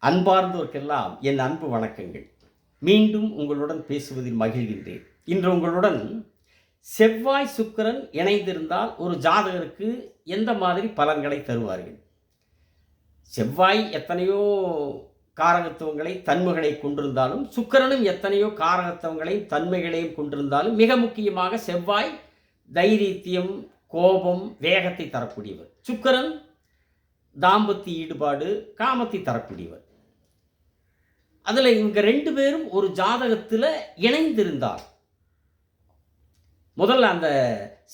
அன்பார்ந்தோர்க்கெல்லாம் என் அன்பு வணக்கங்கள். மீண்டும் உங்களுடன் பேசுவதில் மகிழ்கின்றேன். இன்று உங்களுடன் செவ்வாய் சுக்கிரன் இணைந்திருந்தால் ஒரு ஜாதகருக்கு எந்த மாதிரி பலன்களை தருவார்கள்? செவ்வாய் எத்தனையோ காரகத்துவங்களை தன்மைகளை கொண்டிருந்தாலும், சுக்கிரனும் எத்தனையோ காரகத்துவங்களையும் தன்மைகளையும் கொண்டிருந்தாலும், மிக முக்கியமாக செவ்வாய் தைரியத்தியம், கோபம், வேகத்தை தரக்கூடியவர். சுக்கிரன் தாம்பத்திய ஈடுபாடு, காமத்தை தரக்கூடியவர். அதில் இவங்க ரெண்டு பேரும் ஒரு ஜாதகத்தில் இணைந்திருந்தால், முதல்ல அந்த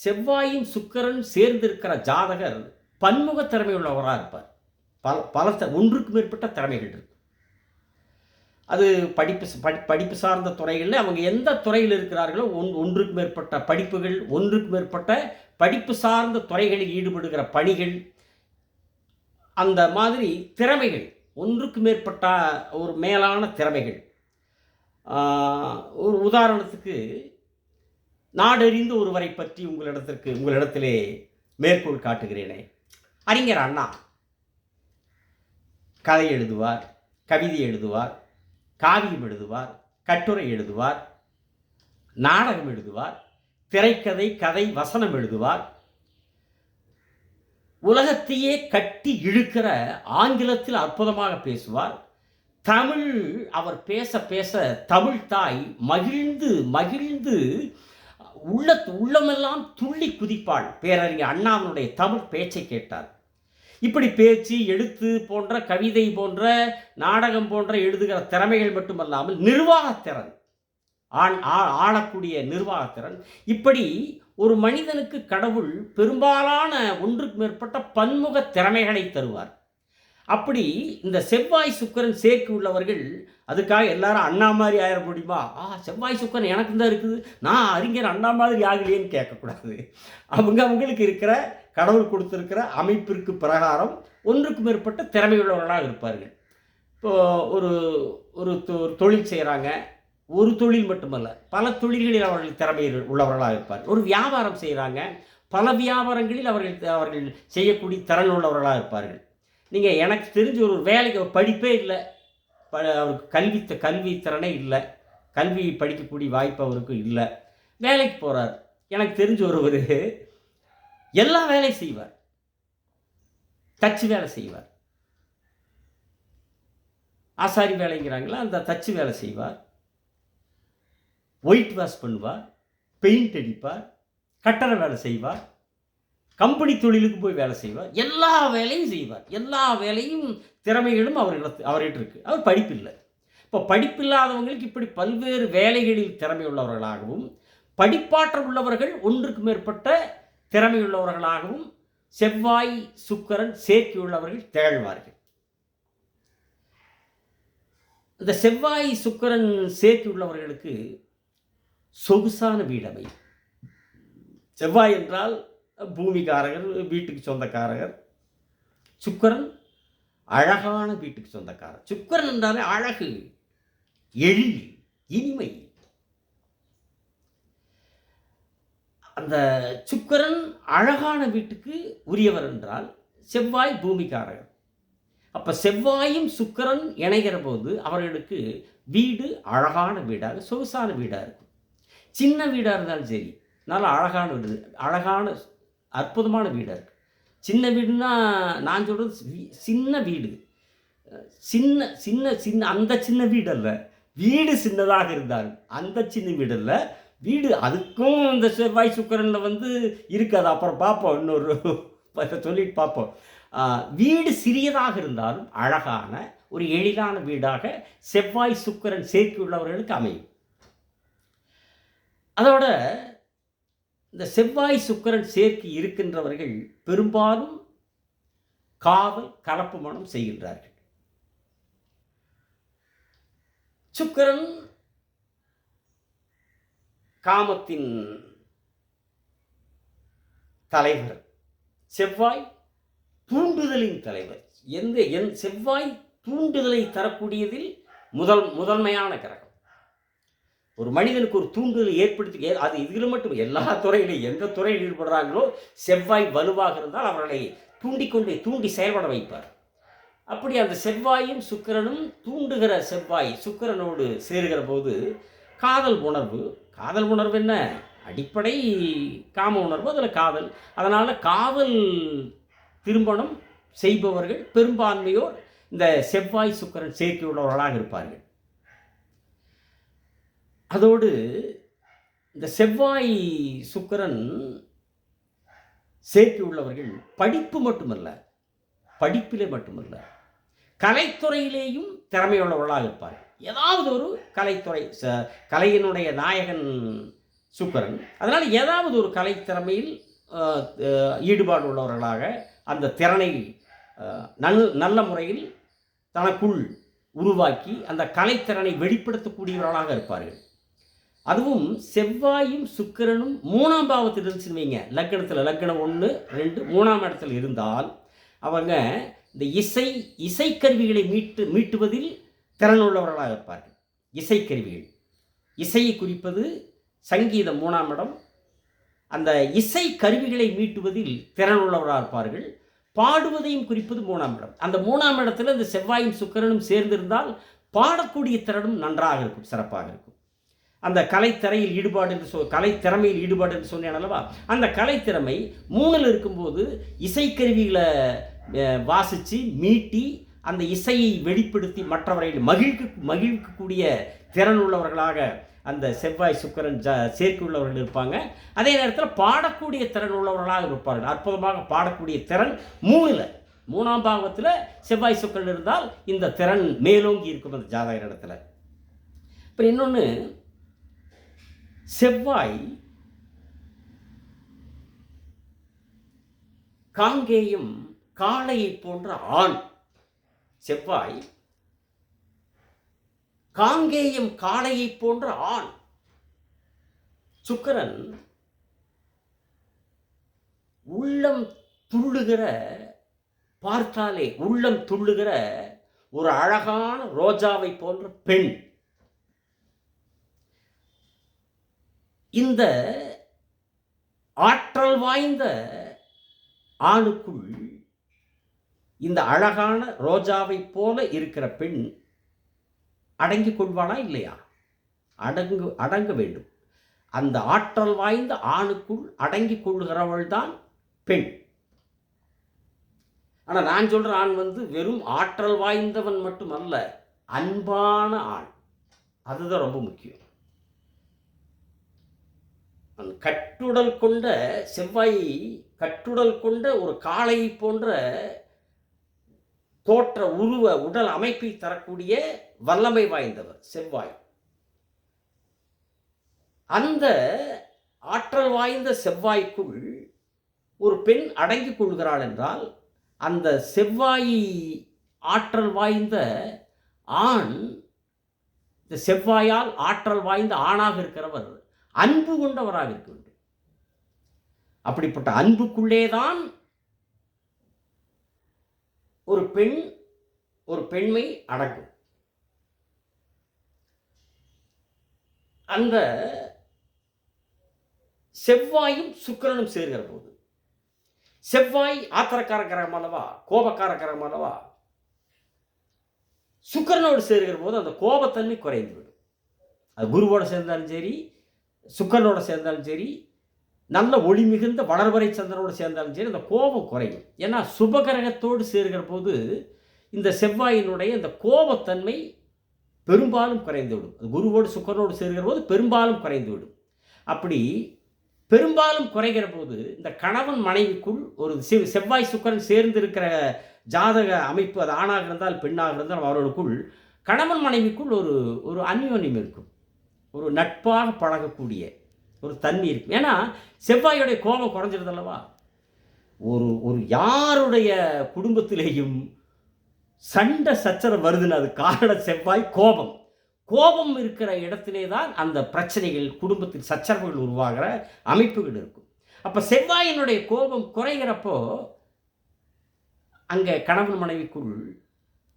செவ்வாயும் சுக்கிரன் சேர்ந்திருக்கிற ஜாதகர் பன்முக திறமை உள்ளவராக இருப்பார். பல ஒன்றுக்கு மேற்பட்ட திறமைகள் இருக்கு. அது படிப்பு சார்ந்த துறைகளில் அவங்க எந்த துறையில் இருக்கிறார்களோ ஒன்றுக்கு மேற்பட்ட படிப்புகள், ஒன்றுக்கு மேற்பட்ட படிப்பு சார்ந்த துறைகளில் ஈடுபடுகிற பணிகள், அந்த மாதிரி திறமைகள், ஒன்றுக்கு மேற்பட்ட ஒரு மேலான திறமைகள். ஒரு உதாரணத்துக்கு, நாடறிந்த ஒருவரை பற்றி உங்களிடத்திலே மேற்கோள் காட்டுகிறேனே. அறிஞர் அண்ணா கதை எழுதுவார், கவிதை எழுதுவார், காவியம் எழுதுவார், கட்டுரை எழுதுவார், நாடகம் எழுதுவார், திரைக்கதை, கதை, வசனம் எழுதுவார். உலகத்தையே கட்டி இழுக்கிற ஆங்கிலத்தில் அற்புதமாக பேசுவார். தமிழ் அவர் பேச பேச தமிழ் தாய் மகிழ்ந்து மகிழ்ந்து உள்ளமெல்லாம் துள்ளி குதிப்பாள். பேரறிஞர் அண்ணாவினுடைய தமிழ் பேச்சை கேட்டார். இப்படி பேச்சு, எழுத்து போன்ற, கவிதை போன்ற, நாடகம் போன்ற எழுதுகிற திறமைகள் மட்டுமல்லாமல் நிர்வாகத்திறன், ஆளக்கூடிய நிர்வாகத்திறன், இப்படி ஒரு மனிதனுக்கு கடவுள் பெரும்பாலான ஒன்றுக்கு மேற்பட்ட பன்முக திறமைகளை தருவார். அப்படி இந்த செவ்வாய் சுக்கிரன் சேர்க்கை உள்ளவர்கள், அதுக்காக எல்லாரும் அண்ணா மாதிரி ஆயிட முடியுமா? செவ்வாய் சுக்கிரன் எனக்கு தான் இருக்குது, நான் அறிஞர் அண்ணா மாதிரி ஆகலையேன்னு கேட்கக்கூடாது. அவங்களுக்கு இருக்கிற, கடவுள் கொடுத்திருக்கிற அமைப்பிற்கு பிரகாரம் ஒன்றுக்கு மேற்பட்ட திறமை உள்ளவர்களாக இருப்பார்கள். இப்போது ஒரு தொழில் செய்கிறாங்க. ஒரு தொழில் மட்டுமல்ல, பல தொழில்களில் அவர்கள் திறமை உள்ளவர்களாக இருப்பார். ஒரு வியாபாரம் செய்கிறாங்க, பல வியாபாரங்களில் அவர்கள் செய்யக்கூடிய திறன் உள்ளவர்களாக இருப்பார்கள். நீங்கள் எனக்கு தெரிஞ்ச ஒரு வேலைக்கு படிப்பே இல்லை, அவருக்கு கல்வி திறனே இல்லை, கல்வி படிக்கக்கூடிய வாய்ப்பு அவருக்கு இல்லை, வேலைக்கு போகிறார். எனக்கு தெரிஞ்ச ஒருவர் எல்லா வேலையும் செய்வார். தச்சு வேலை செய்வார், ஆசாரி வேலைங்கிறாங்களா, அந்த தச்சு வேலை செய்வார், ஒயிட் வாஷ் பண்ணுவார், பெயிண்ட் அடிப்பார், கட்டட வேலை செய்வார், கம்பெனி தொழிலுக்கு போய் வேலை செய்வார், எல்லா வேலையும் செய்வார். எல்லா வேலையும் திறமைகளும் அவர்கிட்ட இருக்குது. அவர் படிப்பில்லை. இப்போ படிப்பில்லாதவங்களுக்கு இப்படி பல்வேறு வேலைகளில் திறமை உள்ளவர்களாகவும், படிப்பாற்றல் உள்ளவர்கள் ஒன்றுக்கு மேற்பட்ட திறமை உள்ளவர்களாகவும் செவ்வாய் சுக்கிரன் சேர்க்கை உள்ளவர்கள் திகழ்வார்கள். இந்த செவ்வாய் சுக்கிரன் சேர்க்கை உள்ளவர்களுக்கு சொகுசான வீடமை. செவ்வாய் என்றால் பூமிக்காரகர், வீட்டுக்கு சொந்தக்காரகர். சுக்கிரன் அழகான வீட்டுக்கு சொந்தக்காரர். சுக்கிரன் என்றாலே அழகு, எழில், இனிமை. அந்த சுக்கிரன் அழகான வீட்டுக்கு உரியவர் என்றால் செவ்வாய் பூமிக்காரகர். அப்போ செவ்வாயும் சுக்கிரன் இணைகிற போது அவர்களுக்கு வீடு அழகான வீடாக, சொகுசான வீடாக இருக்கும். சின்ன வீடாக இருந்தாலும் சரி, நல்ல அழகான அற்புதமான வீடாக இருக்குது. சின்ன வீடுன்னா நான் சொல்கிறது சின்ன வீடு, சின்ன சின்ன சின்ன அந்த சின்ன வீடு அல்ல, வீடு சின்னதாக இருந்தாலும் அந்த சின்ன வீடு அல்ல, வீடு அதுக்கும் இந்த செவ்வாய் சுக்கிரனில் இருக்காது. அப்புறம் பார்ப்போம், இன்னொரு சொல்லிட்டு பார்ப்போம். வீடு சிறியதாக இருந்தாலும் அழகான ஒரு எளிதான வீடாக செவ்வாய் சுக்கிரன் சேர்க்கை உள்ளவர்களுக்கு அமையும். அதோட இந்த செவ்வாய் சுக்கிரன் சேர்க்கை இருக்கின்றவர்கள் பெரும்பாலும் காதல், கலப்பு மனம் செய்கின்றார்கள். சுக்கிரன் காமத்தின் தலைவர், செவ்வாய் தூண்டுதலின் தலைவர். செவ்வாய் தூண்டுதலை தரக்கூடியதில் முதன்மையான கிரகம். ஒரு மனிதனுக்கு ஒரு தூண்டுதலை ஏற்படுத்தி, அது இதில் மட்டும் எல்லா துறையிலையும் எந்த துறையில் ஈடுபடுறாங்களோ செவ்வாய் வலுவாக இருந்தால் அவர்களை தூண்டி செயல்பட வைப்பார். அப்படி அந்த செவ்வாயும் சுக்கிரனும் தூண்டுகிற செவ்வாய் சுக்கிரனோடு சேருகிற போது காதல் உணர்வு. காதல் உணர்வு என்ன? அடிப்படை காம உணர்வு, அதில் காதல். அதனால் காதல் திருமணம் செய்பவர்கள் பெரும்பான்மையோர் இந்த செவ்வாய் சுக்கிரன் சேர்க்கை உள்ளவர்களாக இருப்பார்கள். அதோடு இந்த செவ்வாய் சுக்கிரன் சேர்க்கை உள்ளவர்கள் படிப்பு மட்டுமல்ல, படிப்பிலே மட்டுமல்ல, கலைத்துறையிலேயும் திறமையுள்ளவர்களாக இருப்பார்கள். ஏதாவது ஒரு கலைத்துறை, கலையினுடைய நாயகன் சுக்கிரன். அதனால் ஏதாவது ஒரு கலை திறமையில் ஈடுபாடு உள்ளவர்களாக அந்த திறனை நல்ல முறையில் தனக்குள் உருவாக்கி அந்த கலைத்திறனை வெளிப்படுத்தக்கூடியவர்களாக இருப்பார்கள். அதுவும் செவ்வாயும் சுக்கிரனும் 3ஆம் பாவத்தில் இருந்துச்சுன்னு வைங்க, லக்னத்தில் லக்னம் 1, 2, 3ஆம் இடத்தில் இருந்தால் அவங்க இந்த இசைக்கருவிகளை மீட்டுவதில் திறனுள்ளவர்களாக இருப்பார்கள். இசைக்கருவிகள், இசையை குறிப்பது சங்கீதம் 3ஆம் இடம். அந்த இசை கருவிகளை மீட்டுவதில் திறனுள்ளவராக இருப்பார்கள். பாடுவதையும் குறிப்பது 3ஆம் இடம். அந்த 3ஆம் இடத்துல இந்த செவ்வாயும் சுக்கிரனும் சேர்ந்திருந்தால் பாடக்கூடிய திறனும் நன்றாக இருக்கும், சிறப்பாக இருக்கும். அந்த கலைத்திறமையில் ஈடுபாடு என்று சொன்னேன் அல்லவா, அந்த கலைத்திறமை 3ல் இருக்கும்போது இசைக்கருவிகளை வாசித்து மீட்டி அந்த இசையை வெளிப்படுத்தி மற்றவர்கள் மகிழ்க்கக்கூடிய திறனுள்ளவர்களாக அந்த செவ்வாய் சுக்கிரன் சேர்க்கை உள்ளவர்கள் இருப்பாங்க. அதே நேரத்தில் பாடக்கூடிய திறன் உள்ளவர்களாக இருப்பார்கள். அற்புதமாக பாடக்கூடிய திறன் 3ஆம் பாவத்தில் செவ்வாய் சுக்கிரன் இருந்தால் இந்த திறன் மேலோங்கி இருக்கும் அந்த ஜாதகர் இடத்துல. இப்போ இன்னொன்று, செவ்வாய் காங்கேயம் காளையை போன்ற ஆண். செவ்வாய் காங்கேயம் காளையை போன்ற ஆண். சுக்கிரன் உள்ளம் துள்ளுகிற, பார்த்தாலே உள்ளம் துள்ளுகிற ஒரு அழகான ரோஜாவை போன்ற பெண். இந்த ஆற்றல் வாய்ந்த ஆணுக்குள் இந்த அழகான ரோஜாவை போல இருக்கிற பெண் அடங்கிக் கொள்வானா இல்லையா? அடங்க வேண்டும். அந்த ஆற்றல் வாய்ந்த ஆணுக்குள் அடங்கிக் கொள்கிறவள் தான் பெண். ஆனால் நான் சொல்கிற ஆண் வெறும் ஆற்றல் வாய்ந்தவன் மட்டுமல்ல, அன்பான ஆண். அதுதான் ரொம்ப முக்கியம். கட்டுடல் கொண்ட செவ்வாய், கட்டுடல் கொண்ட ஒரு காளை போன்ற தோற்ற உடல் அமைப்பை தரக்கூடிய வல்லமை வாய்ந்தவர் செவ்வாய். அந்த ஆற்றல் வாய்ந்த செவ்வாய்க்குள் ஒரு பெண் அடங்கிக் கொள்கிறாள் என்றால், அந்த செவ்வாய் ஆற்றல் வாய்ந்த ஆண், இந்த செவ்வாயால் ஆற்றல் வாய்ந்த ஆணாக இருக்கிறவர் அன்பு கொண்டவராக இருக்க வேண்டும். அப்படிப்பட்ட அன்புக்குள்ளேதான் ஒரு பெண்மை அடங்கும். அந்த செவ்வாயும் சுக்கிரனும் சேர்கிற போது, செவ்வாய் ஆத்திரக்கார கிரகம் அல்லவா, கோபக்கார கிரகம் அல்லவா, சுக்கிரனோடு சேர்கிற போது அந்த கோபத்தன்மை குறைந்துவிடும். அது குருவோடு சேர்ந்தாலும் சரி, சுக்கிரனோடு சேர்ந்தாலும் சரி, நல்ல ஒளி மிகுந்த வளர்வரை சந்திரனோடு சேர்ந்தாலும் சரி, அந்த கோபம் குறையும். ஏன்னா சுபகிரகத்தோடு சேர்கிற போது இந்த செவ்வாயினுடைய இந்த கோபத்தன்மை பெரும்பாலும் குறைந்துவிடும். குருவோடு சுக்கிரனோடு சேர்கிற போது பெரும்பாலும் குறைந்துவிடும். அப்படி பெரும்பாலும் குறைகிற போது இந்த கணவன் மனைவிக்குள் ஒரு செவ்வாய் சுக்கிரன் சேர்ந்து இருக்கிற ஜாதக அமைப்பு, அது ஆணாக இருந்தால் பெண்ணாக இருந்தால் அவர்களுக்குள் கணவன் மனைவிக்குள் ஒரு அந்யோன்யம் இருக்கும், ஒரு நட்பாக பழகக்கூடிய ஒரு தன்மை இருக்கும். ஏன்னா செவ்வாயுடைய கோபம் குறைஞ்சிருது அல்லவா. ஒரு யாருடைய குடும்பத்திலேயும் சண்டை சச்சரவு வருதுன்னு அது காரணம் செவ்வாய் கோபம். கோபம் இருக்கிற இடத்திலே தான் அந்த பிரச்சனைகள், குடும்பத்தில் சச்சரவுகள் உருவாகிற அமைப்புகள் இருக்கும். அப்போ செவ்வாயினுடைய கோபம் குறைகிறப்போ அங்கே கணவன் மனைவிக்குள்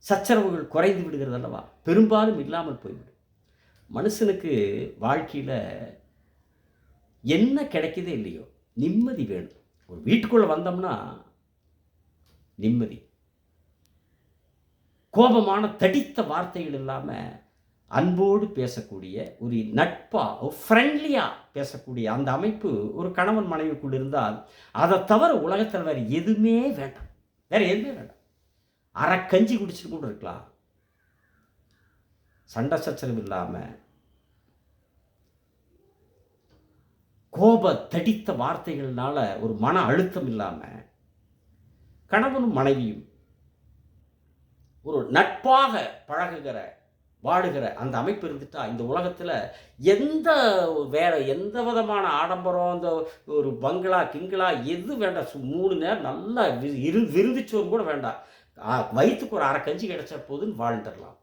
சச்சரவுகள் குறைந்து விடுகிறது அல்லவா, பெரும்பாலும் இல்லாமல் போய்விடும். மனுஷனுக்கு வாழ்க்கையில் என்ன கிடைக்குதே இல்லையோ நிம்மதி வேணும். ஒரு வீட்டுக்குள்ளே வந்தோம்னா நிம்மதி. கோபமான தடித்த வார்த்தைகள் இல்லாமல் அன்போடு பேசக்கூடிய ஒரு நட்பாக ஃப்ரெண்ட்லியாக பேசக்கூடிய அந்த அமைப்பு ஒரு கணவன் மனைவிக்குள் இருந்தால் அதை தவிர உலகத்தில் வேறு எதுவுமே வேண்டாம். வேறு எதுவுமே வேண்டாம். அரை கஞ்சி குடிச்சிட்டு கூட இருக்கலாம். சண்டை சச்சரவு இல்லாமல், கோப தடித்த வார்த்தைகள்னால ஒரு மன அழுத்தம் இல்லாமல், கணவனும் மனைவியும் ஒரு நட்பாக பழகுகிற வாடுகிற அந்த அமைப்பு இருந்துட்டா இந்த உலகத்தில் எந்த விதமான ஆடம்பரம், இந்த ஒரு பங்களா கிங்களா எது வேண்டாம். 3 நேரம் நல்லா விருந்துச்சோறு கூட வேண்டாம். வயிற்றுக்கு ஒரு அரை கஞ்சி கிடைச்ச போதுன்னு வாழ்ந்துடலாம்.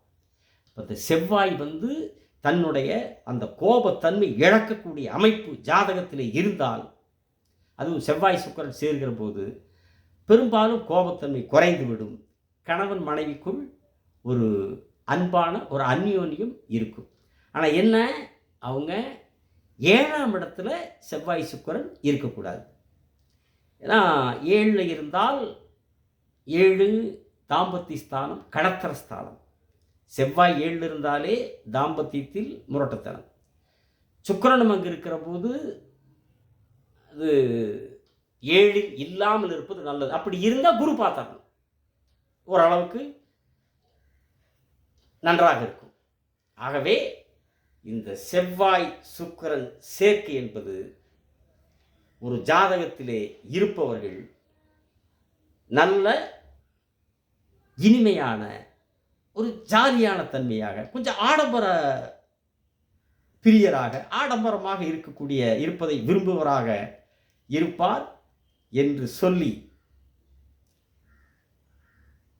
இப்போ இந்த செவ்வாய் தன்னுடைய அந்த கோபத்தன்மை இழக்கக்கூடிய அமைப்பு ஜாதகத்தில் இருந்தால், அதுவும் செவ்வாய் சுக்கிரன் சேர்கிற போது பெரும்பாலும் கோபத்தன்மை குறைந்துவிடும். கணவன் மனைவிக்குள் ஒரு அன்பான ஒரு அந்யோன்யம் இருக்கும். ஆனால் என்ன, அவங்க 7ஆம் இடத்துல செவ்வாய் சுக்கிரன் இருக்கக்கூடாது. ஏன்னா 7ல் இருந்தால் 7 தாம்பத்திய ஸ்தானம், கடத்தர ஸ்தானம். செவ்வாய் 7ல் இருந்தாலே தாம்பத்தியத்தில் முரட்டத்தனம். சுக்கிரனும் அங்கு இருக்கிற போது அது 7ல் இல்லாமல் இருப்பது நல்லது. அப்படி இருந்தால் குரு பார்த்தாங்க ஓரளவுக்கு நன்றாக இருக்கும். ஆகவே இந்த செவ்வாய் சுக்கிரன் சேர்க்கை என்பது ஒரு ஜாதகத்திலே இருப்பவர்கள் நல்ல இனிமையான ஒரு ஜாலியான தன்மையாக, கொஞ்சம் ஆடம்பர பிரியராக, ஆடம்பரமாக இருப்பதை விரும்புவராக இருப்பார் என்று சொல்லி,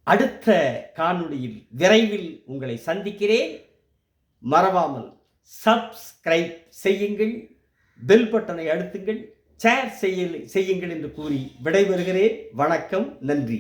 அடுத்த காணொளியில் விரைவில் உங்களை சந்திக்கிறேன். மறவாமல் சப்ஸ்கிரைப் செய்யுங்கள், பெல் பட்டனை அழுத்துங்கள், ஷேர் செய்யுங்கள் என்று கூறி விடைபெறுகிறேன். வணக்கம், நன்றி.